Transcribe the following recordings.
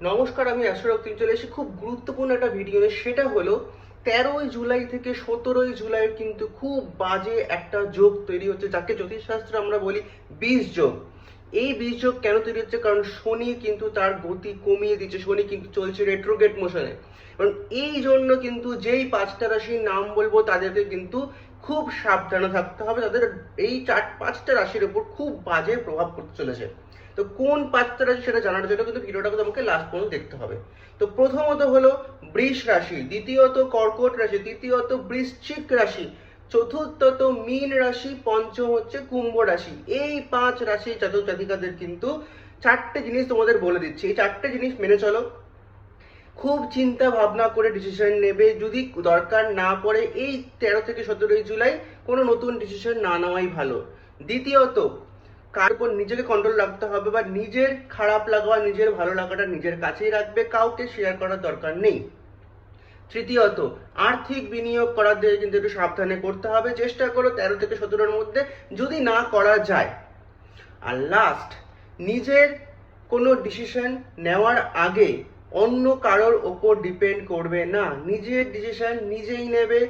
নমস্কার, আমি অ্যাস্ট্রোরক্তিম চলে এসেছি খুব গুরুত্বপূর্ণ একটা ভিডিও নিয়ে। সেটা হলো 13ই জুলাই থেকে 17ই জুলাই কিন্তু খুব বাজে একটা যোগ তৈরি হচ্ছে, যাকে জ্যোতিষশাস্ত্রে আমরা বলি বিষ যোগ। এই বিষ যোগ কেন তৈরি হচ্ছে? কারণ শনি কিন্তু তার গতি কমিয়ে দিচ্ছে, শনি কিন্তু চলছে রেট্রোগেট মোশনে। কারণ এই জন্য কিন্তু যেই 5টা রাশির নাম বলবো তাদেরকে কিন্তু খুব সাবধানে থাকতে হবে। তাদের এই 5টা রাশির উপর খুব বাজে প্রভাব পড়তে চলেছে। তো কোন 5টা রাশি সেটা জানার জন্য কিন্তু ভিডিওটাকে তোমাকে লাস্ট পর্যন্ত দেখতে হবে। তো প্রথমত হলো বৃষ রাশি, দ্বিতীয়ত কর্কট রাশি, তৃতীয়ত বৃশ্চিক রাশি, চতুর্থত মীন রাশি, পঞ্চম হচ্ছে কুম্ভ রাশি। এই 5 রাশি জাতক জাতিকাদের কিন্তু 4টে জিনিস তোমাদের বলে দিচ্ছি। এই 4টে জিনিস মেনে চলো। খুব চিন্তা ভাবনা করে ডিসিশন নেবে। যদি দরকার না পড়ে এই 13 থেকে 17ই জুলাই কোনো নতুন ডিসিশন না নেওয়াই ভালো। দ্বিতীয়ত, কার উপর নিজেকে কন্ট্রোল রাখতে হবে, বা নিজের খারাপ লাগা বা নিজের ভালো লাগাটা নিজের কাছেই রাখবে, কাউকে শেয়ার করার দরকার নেই। তৃতীয়ত, আর্থিক বিনিয়োগ করার দিকে কিন্তু একটু সাবধানে করতে হবে। চেষ্টা করো 13 থেকে 17-র মধ্যে যদি না করা যায়। আর লাস্ট, নিজের কোনো ডিসিশন নেওয়ার আগে অন্য কারোর ওপর ডিপেন্ড করবে না, নিজের ডিসিশন নিজেই নেবে।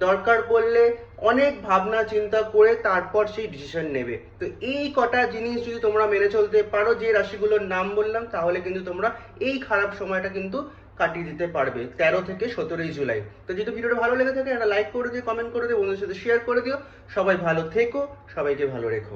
দরকার পড়লে অনেক ভাবনা চিন্তা করে তারপর সেই ডিসিশন নেবে। তো এই কটা জিনিস যদি তোমরা মেনে চলতে পারো, যে রাশিগুলোর নাম বললাম, তাহলে কিন্তু তোমরা এই খারাপ সময়টা কিন্তু কাটিয়ে দিতে পারবে 13 থেকে 17ই জুলাই। তো যদি ভিডিওটা ভালো লেগে থাকে একটা লাইক করে দিও, কমেন্ট করে দিও, বন্ধুদের সাথে শেয়ার করে দিও। সবাই ভালো থেকো, সবাইকে ভালো রেখো।